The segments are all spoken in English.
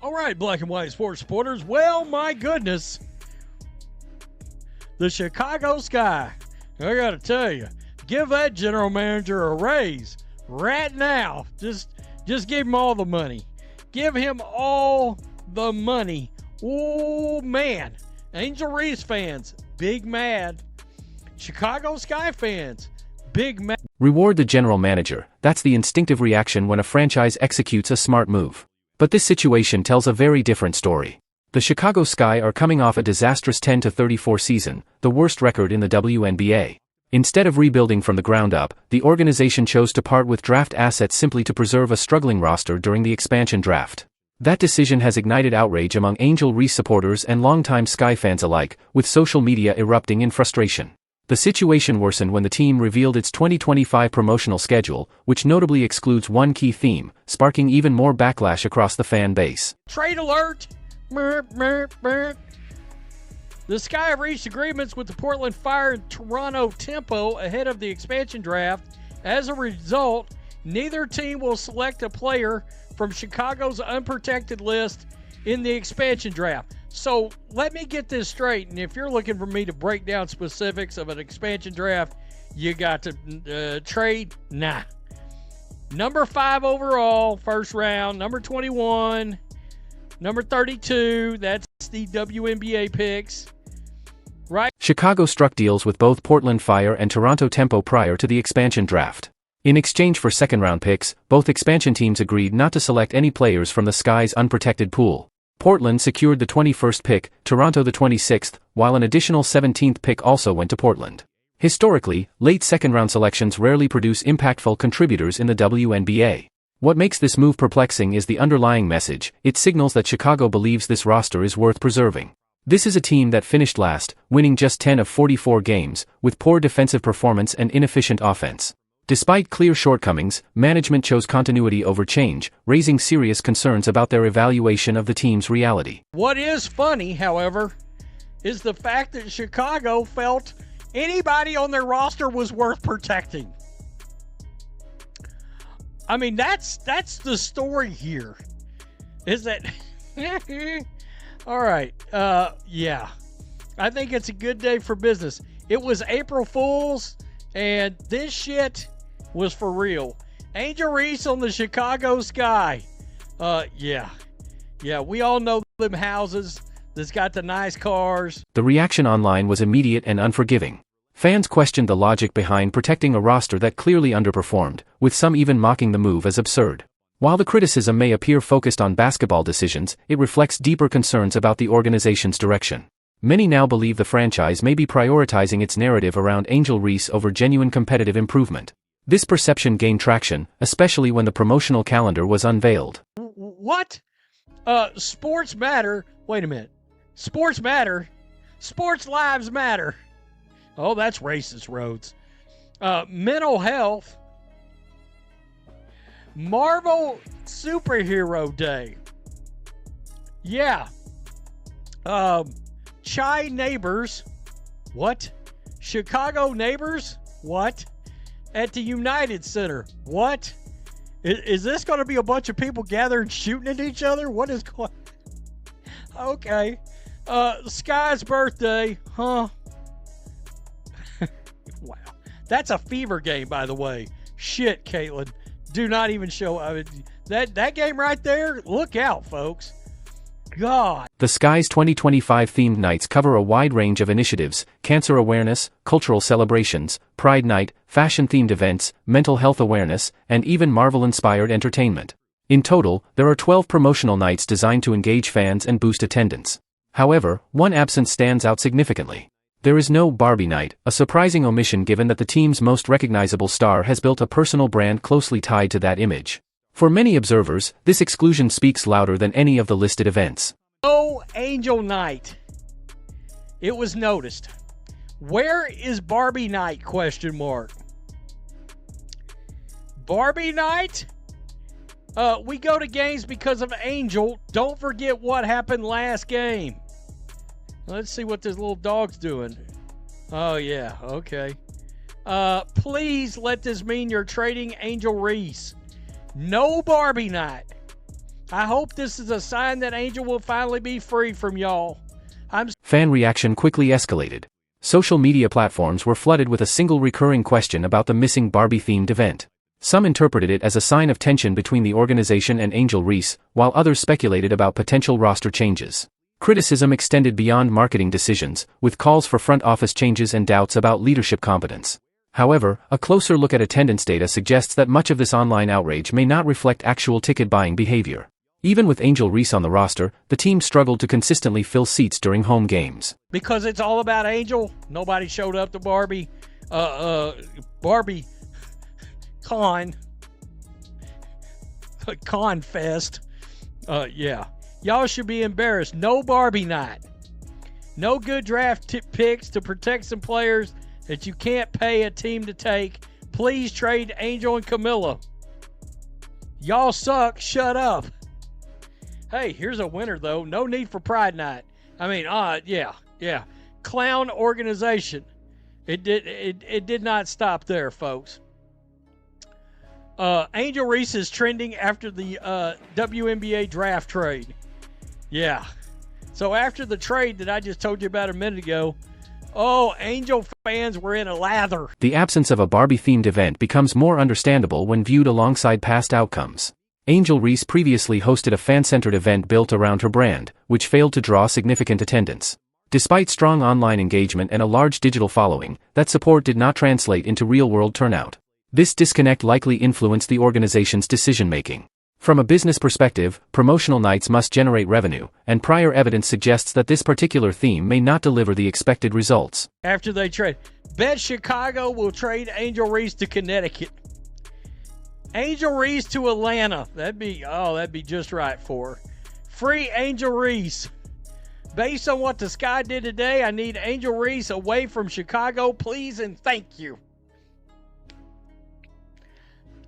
All right, black and white sports supporters. Well, my goodness. The Chicago Sky. I got to tell you, give that general manager a raise right now. Just give him all the money. Give him all the money. Oh, man. Angel Reese fans, big mad. Chicago Sky fans, big mad. Reward the general manager. That's the instinctive reaction when a franchise executes a smart move. But this situation tells a very different story. The Chicago Sky are coming off a disastrous 10-34 season, the worst record in the WNBA. Instead of rebuilding from the ground up, the organization chose to part with draft assets simply to preserve a struggling roster during the expansion draft. That decision has ignited outrage among Angel Reese supporters and longtime Sky fans alike, with social media erupting in frustration. The situation worsened when the team revealed its 2025 promotional schedule, which notably excludes one key theme, sparking even more backlash across the fan base. Trade alert! The Sky have reached agreements with the Portland Fire and Toronto Tempo ahead of the expansion draft. As a result, neither team will select a player from Chicago's unprotected list in the expansion draft. So let me get this straight, and if you're looking for me to break down specifics of an expansion draft, you got to trade? Nah. Number 5 overall, first round. Number 21. Number 32, that's the WNBA picks. Right? Chicago struck deals with both Portland Fire and Toronto Tempo prior to the expansion draft. In exchange for second-round picks, both expansion teams agreed not to select any players from the Sky's unprotected pool. Portland secured the 21st pick, Toronto the 26th, while an additional 17th pick also went to Portland. Historically, late second-round selections rarely produce impactful contributors in the WNBA. What makes this move perplexing is the underlying message. It signals that Chicago believes this roster is worth preserving. This is a team that finished last, winning just 10 of 44 games, with poor defensive performance and inefficient offense. Despite clear shortcomings, management chose continuity over change, raising serious concerns about their evaluation of the team's reality. What is funny, however, is the fact that Chicago felt anybody on their roster was worth protecting. I mean, that's the story here. Is that all right? Yeah. I think it's a good day for business. It was April Fool's, and this shit was for real. Angel Reese on the Chicago Sky. Yeah, we all know them houses that's got the nice cars. The reaction online was immediate and unforgiving. Fans questioned the logic behind protecting a roster that clearly underperformed, with some even mocking the move as absurd. While the criticism may appear focused on basketball decisions, it reflects deeper concerns about the organization's direction. Many now believe the franchise may be prioritizing its narrative around Angel Reese over genuine competitive improvement. This perception gained traction, especially when the promotional calendar was unveiled. What? Sports matter. Wait a minute. Sports matter. Sports lives matter. Oh, that's racist, Rhodes. Mental health. Marvel Superhero Day. Yeah. Chai Neighbors. What? Chicago Neighbors? What? At the United Center. What? Is this going to be a bunch of people gathering shooting at each other? What is going on? Okay. Sky's birthday. Huh? Wow. That's a fever game, by the way. Shit, Caitlin. Do not even show. I mean, that game right there, look out, folks. God. The Sky's 2025 themed nights cover a wide range of initiatives: cancer awareness, cultural celebrations, Pride Night, fashion-themed events, mental health awareness, and even Marvel-inspired entertainment. In total, there are 12 promotional nights designed to engage fans and boost attendance. However, one absence stands out significantly. There is no Barbie Night, a surprising omission given that the team's most recognizable star has built a personal brand closely tied to that image. For many observers, this exclusion speaks louder than any of the listed events. Oh, Angel Night. It was noticed. Where is Barbie Night? ? Barbie Night? We go to games because of Angel. Don't forget what happened last game. Let's see what this little dog's doing. Oh, yeah. Okay. Please let this mean you're trading Angel Reese. No Barbie Night. I hope this is a sign that Angel will finally be free from y'all. Fan reaction quickly escalated. Social media platforms were flooded with a single recurring question about the missing Barbie-themed event. Some interpreted it as a sign of tension between the organization and Angel Reese, while others speculated about potential roster changes. Criticism extended beyond marketing decisions, with calls for front office changes and doubts about leadership competence. However, a closer look at attendance data suggests that much of this online outrage may not reflect actual ticket-buying behavior. Even with Angel Reese on the roster, the team struggled to consistently fill seats during home games. Because it's all about Angel, nobody showed up to Barbie Con Fest. Yeah. Y'all should be embarrassed. No Barbie night. No good draft picks to protect some players that you can't pay a team to take. Please trade Angel and Camilla. Y'all suck. Shut up. Hey, here's a winner, though. No need for Pride Night. I mean, yeah. Clown organization. It did not stop there, folks. Angel Reese is trending after the WNBA draft trade. Yeah. So after the trade that I just told you about a minute ago, Angel fans were in a lather. The absence of a Barbie-themed event becomes more understandable when viewed alongside past outcomes. Angel Reese previously hosted a fan-centered event built around her brand, which failed to draw significant attendance. Despite strong online engagement and a large digital following, that support did not translate into real-world turnout. This disconnect likely influenced the organization's decision-making. From a business perspective, promotional nights must generate revenue, and prior evidence suggests that this particular theme may not deliver the expected results. After they trade, bet Chicago will trade Angel Reese to Connecticut. Angel Reese to Atlanta. That'd be just right for her. Free Angel Reese. Based on what the Sky did today, I need Angel Reese away from Chicago, please and thank you.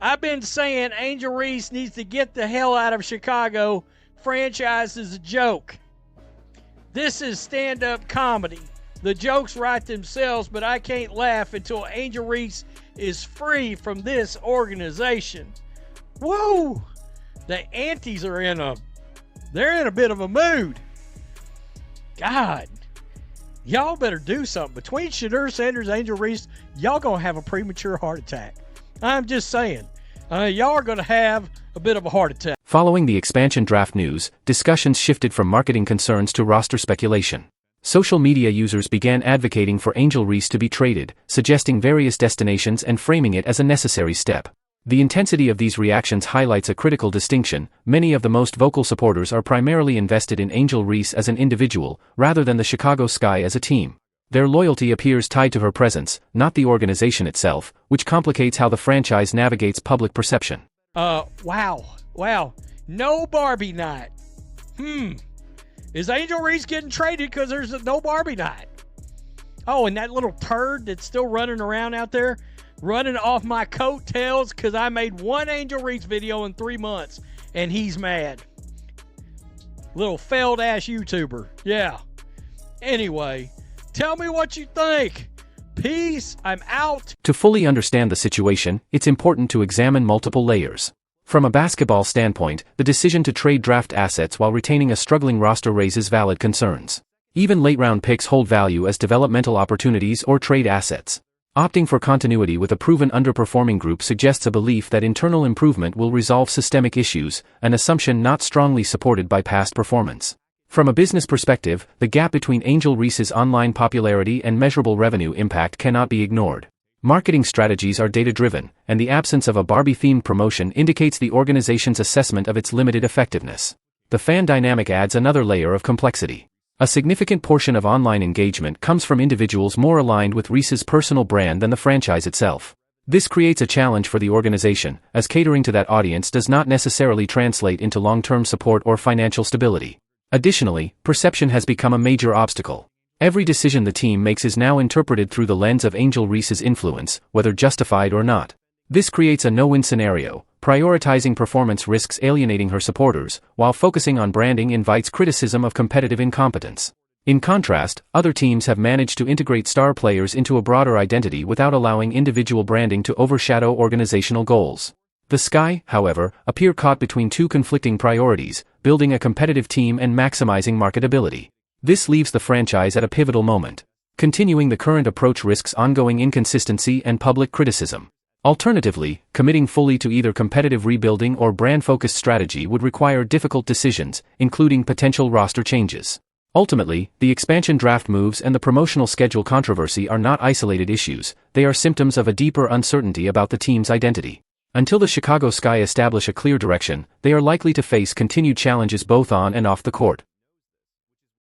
I've been saying Angel Reese needs to get the hell out of Chicago. Franchise is a joke. This is stand-up comedy. The jokes write themselves, but I can't laugh until Angel Reese is free from this organization. Whoa! The antis are in a bit of a mood. God, y'all better do something. Between Shedeur Sanders and Angel Reese, y'all gonna have a premature heart attack. I'm just saying. Y'all are gonna have a bit of a heart attack. Following the expansion draft news, discussions shifted from marketing concerns to roster speculation. Social media users began advocating for Angel Reese to be traded, suggesting various destinations and framing it as a necessary step. The intensity of these reactions highlights a critical distinction. Many of the most vocal supporters are primarily invested in Angel Reese as an individual, rather than the Chicago Sky as a team. Their loyalty appears tied to her presence, not the organization itself, which complicates how the franchise navigates public perception. Wow. No Barbie night. Is Angel Reese getting traded because there's no Barbie night? Oh, and that little turd that's still running around out there, running off my coattails because I made one Angel Reese video in 3 months, and he's mad. Little failed-ass YouTuber. Yeah. Anyway, tell me what you think. Peace. I'm out. To fully understand the situation, it's important to examine multiple layers. From a basketball standpoint, the decision to trade draft assets while retaining a struggling roster raises valid concerns. Even late-round picks hold value as developmental opportunities or trade assets. Opting for continuity with a proven underperforming group suggests a belief that internal improvement will resolve systemic issues, an assumption not strongly supported by past performance. From a business perspective, the gap between Angel Reese's online popularity and measurable revenue impact cannot be ignored. Marketing strategies are data-driven, and the absence of a Barbie-themed promotion indicates the organization's assessment of its limited effectiveness. The fan dynamic adds another layer of complexity. A significant portion of online engagement comes from individuals more aligned with Reese's personal brand than the franchise itself. This creates a challenge for the organization, as catering to that audience does not necessarily translate into long-term support or financial stability. Additionally, perception has become a major obstacle. Every decision the team makes is now interpreted through the lens of Angel Reese's influence, whether justified or not. This creates a no-win scenario. Prioritizing performance risks alienating her supporters, while focusing on branding invites criticism of competitive incompetence. In contrast, other teams have managed to integrate star players into a broader identity without allowing individual branding to overshadow organizational goals. The Sky, however, appear caught between two conflicting priorities, building a competitive team and maximizing marketability. This leaves the franchise at a pivotal moment. Continuing the current approach risks ongoing inconsistency and public criticism. Alternatively, committing fully to either competitive rebuilding or brand-focused strategy would require difficult decisions, including potential roster changes. Ultimately, the expansion draft moves and the promotional schedule controversy are not isolated issues, they are symptoms of a deeper uncertainty about the team's identity. Until the Chicago Sky establish a clear direction, they are likely to face continued challenges both on and off the court.